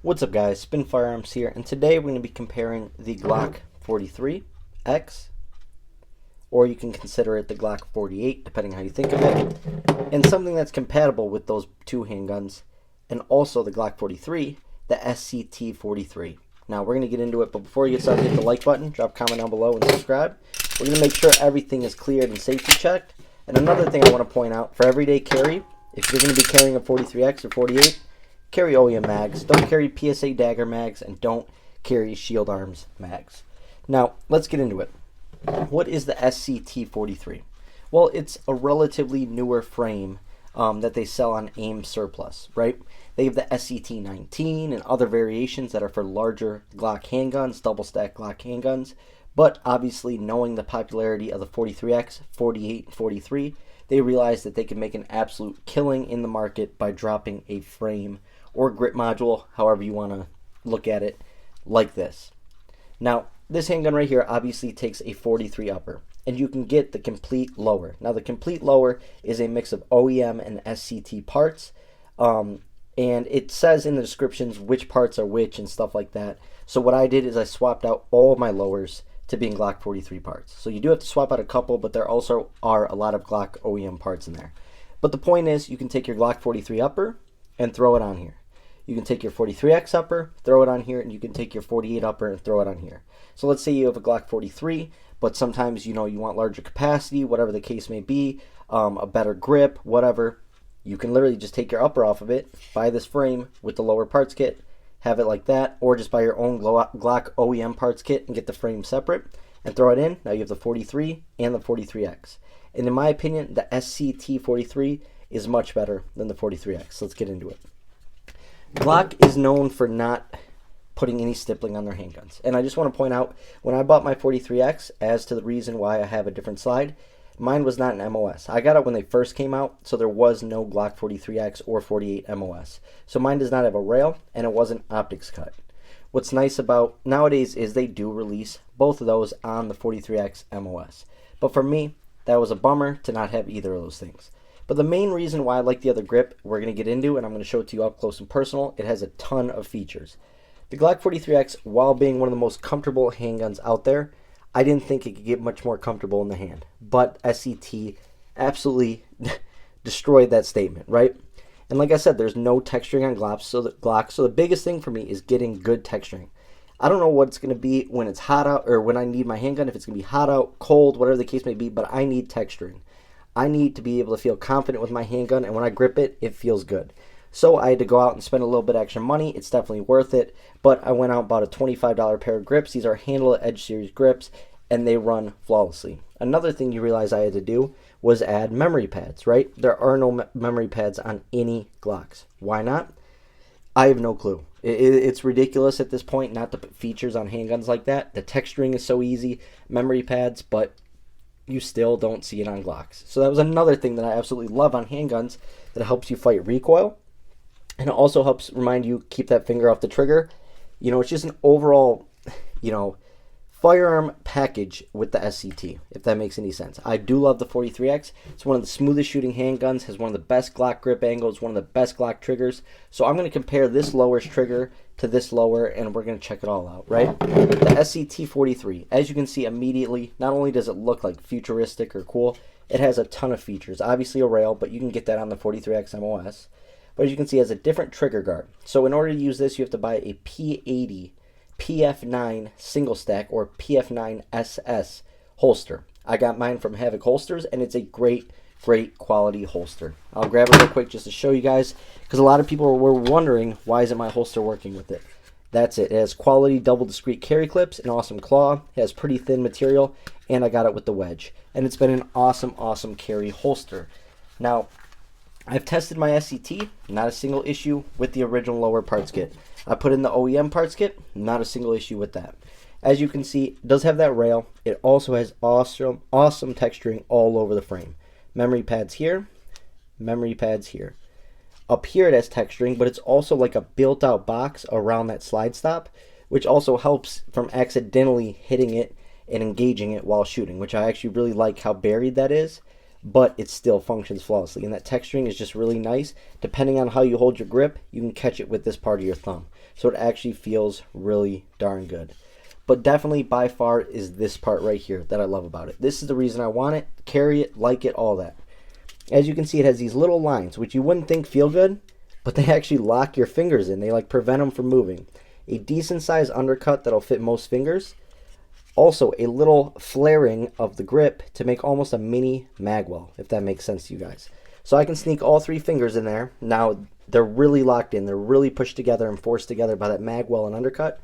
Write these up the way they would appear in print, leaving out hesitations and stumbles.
What's up guys, Spin Firearms here, and today we're going to be comparing the Glock 43X, or you can consider it the Glock 48, depending how you think of it, and something that's compatible with those two handguns, and also the Glock 43, the SCT43. Now we're going to get into it, but before you get started, hit the like button, drop a comment down below, and subscribe. We're going to make sure everything is cleared and safety checked. And another thing I want to point out, for everyday carry, if you're going to be carrying a 43X or 48, carry OEM mags, don't carry PSA dagger mags, and don't carry Shield Arms mags. Now, let's get into it. What is the SCT43? Well, it's a relatively newer frame that they sell on AIM Surplus, right? They have the SCT19 and other variations that are for larger Glock handguns, double stack Glock handguns, but obviously knowing the popularity of the 43X, 48, and 43, they realized that they could make an absolute killing in the market by dropping a frame or grip module, however you want to look at it, like this. Now, this handgun right here obviously takes a 43 upper, and you can get the complete lower. Now, the complete lower is a mix of OEM and SCT parts, and it says in the descriptions which parts are which and stuff like that. So what I did is I swapped out all my lowers to being Glock 43 parts. So you do have to swap out a couple, but there also are a lot of Glock OEM parts in there. But the point is, you can take your Glock 43 upper and throw it on here. You can take your 43X upper, throw it on here, and you can take your 48 upper and throw it on here. So let's say you have a Glock 43, but sometimes you want larger capacity, whatever the case may be, a better grip, whatever. You can literally just take your upper off of it, buy this frame with the lower parts kit, have it like that, or just buy your own Glock OEM parts kit and get the frame separate and throw it in. Now you have the 43 and the 43X. And in my opinion, the SCT43 is much better than the 43X. Let's get into it. Glock is known for not putting any stippling on their handguns. And I just want to point out, when I bought my 43X, as to the reason why I have a different slide, mine was not an MOS. I got it when they first came out, so there was no Glock 43X or 48 MOS. So mine does not have a rail, and it wasn't optics cut. What's nice about nowadays is they do release both of those on the 43X MOS. But for me, that was a bummer to not have either of those things. But the main reason why I like the other grip, we're going to get into, and I'm going to show it to you up close and personal. It has a ton of features. The Glock 43X, while being one of the most comfortable handguns out there, I didn't think it could get much more comfortable in the hand. But SCT absolutely destroyed that statement, right? And like I said, there's no texturing on Glock, so the biggest thing for me is getting good texturing. I don't know what it's going to be when it's hot out, or when I need my handgun, if it's going to be hot out, cold, whatever the case may be, but I need texturing. I need to be able to feel confident with my handgun, and when I grip it, it feels good. So I had to go out and spend a little bit extra money. It's definitely worth it, but I went out and bought a $25 pair of grips. These are Handle Edge Series grips, and they run flawlessly. Another thing you realize I had to do was add memory pads, right? There are no memory pads on any Glocks. Why not? I have no clue. It's ridiculous at this point not to put features on handguns like that. The texturing is so easy, memory pads, but you still don't see it on Glocks. So that was another thing that I absolutely love on handguns, that it helps you fight recoil, and it also helps remind you keep that finger off the trigger. It's just an overall, firearm package with the SCT, if that makes any sense. I do love the 43X. It's one of the smoothest shooting handguns, has one of the best Glock grip angles, one of the best Glock triggers. So I'm going to compare this lower's trigger to this lower, and we're going to check it all out, right? The SCT43, as you can see immediately, not only does it look like futuristic or cool, it has a ton of features. Obviously a rail, but you can get that on the 43X MOS. But as you can see, it has a different trigger guard. So in order to use this, you have to buy a P80 PF9 single stack or PF9 SS holster. I got mine from Havoc Holsters, and it's a great quality holster. I'll grab it real quick just to show you guys, because a lot of people were wondering, why isn't my holster working with it? That's it. It has quality double discreet carry clips, an awesome claw, it has pretty thin material, and I got it with the wedge. And it's been an awesome carry holster. Now, I've tested my SCT, not a single issue with the original lower parts kit. I put in the OEM parts kit, not a single issue with that. As you can see, it does have that rail. It also has awesome texturing all over the frame. Memory pads here, memory pads here. Up here it has texturing, but it's also like a built-out box around that slide stop, which also helps from accidentally hitting it and engaging it while shooting, which I actually really like how buried that is. but it still functions flawlessly. And that texturing is just really nice. Depending on how you hold your grip, you can catch it with this part of your thumb. So it actually feels really darn good. But definitely by far is this part right here that I love about it. This is the reason I want it, carry it, like it, all that. As you can see, it has these little lines, which you wouldn't think feel good, but they actually lock your fingers in. They like prevent them from moving. A decent sized undercut that'll fit most fingers. Also, a little flaring of the grip to make almost a mini magwell, if that makes sense to you guys. So I can sneak all 3 fingers in there. Now, they're really locked in. They're really pushed together and forced together by that magwell and undercut.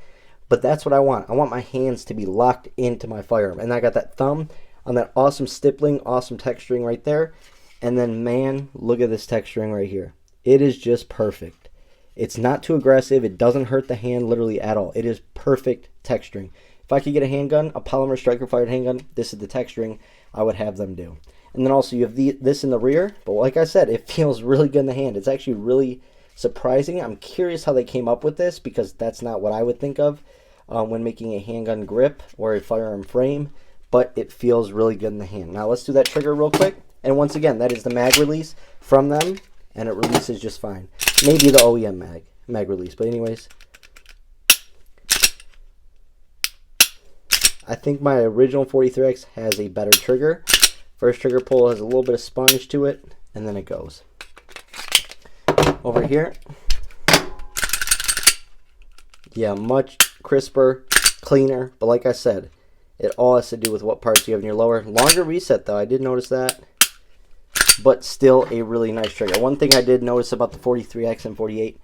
But that's what I want. I want my hands to be locked into my firearm. And I got that thumb on that awesome stippling, awesome texturing right there. And then, man, look at this texturing right here. It is just perfect. It's not too aggressive. It doesn't hurt the hand literally at all. It is perfect texturing. If I could get a handgun, a polymer striker-fired handgun, this is the texturing I would have them do. And then also you have this in the rear. But like I said, it feels really good in the hand. It's actually really surprising. I'm curious how they came up with this because that's not what I would think of when making a handgun grip or a firearm frame. But it feels really good in the hand. Now let's do that trigger real quick. And once again, that is the mag release from them. And it releases just fine. Maybe the OEM mag release. But anyways, I think my original 43X has a better trigger. First trigger pull has a little bit of sponge to it, and then it goes. Over here, yeah, much crisper, cleaner, but like I said, it all has to do with what parts you have in your lower. Longer reset though, I did notice that, but still a really nice trigger. One thing I did notice about the 43X and 48,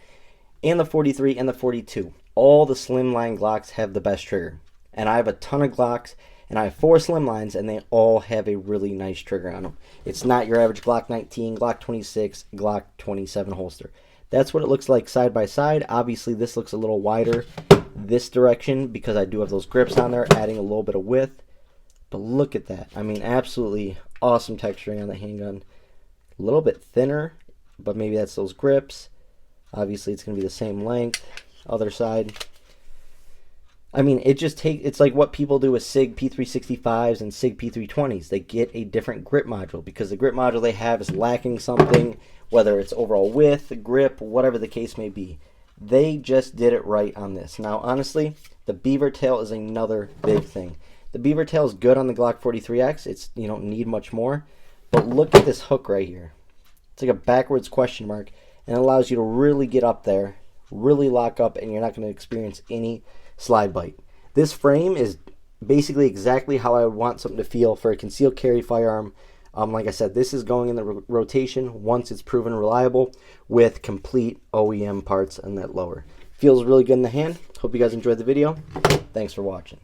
and the 43 and the 42, all the slimline Glocks have the best trigger. And I have a ton of Glocks, and I have 4 slimlines, and they all have a really nice trigger on them. It's not your average Glock 19, Glock 26, Glock 27 holster. That's what it looks like side by side. Obviously, this looks a little wider this direction because I do have those grips on there, adding a little bit of width. But look at that. I mean, absolutely awesome texturing on the handgun. A little bit thinner, but maybe that's those grips. Obviously, it's going to be the same length. Other side. I mean, it's like what people do with SIG P365s and SIG P320s. They get a different grip module because the grip module they have is lacking something, whether it's overall width, grip, whatever the case may be. They just did it right on this. Now, honestly, the beaver tail is another big thing. The beaver tail is good on the Glock 43X. You don't need much more. But look at this hook right here. It's like a backwards question mark, and it allows you to really get up there, really lock up, and you're not going to experience any slide bite. This frame is basically exactly how I would want something to feel for a concealed carry firearm. Like I said, this is going in the rotation once it's proven reliable with complete OEM parts on that lower. Feels really good in the hand. Hope you guys enjoyed the video. Thanks for watching.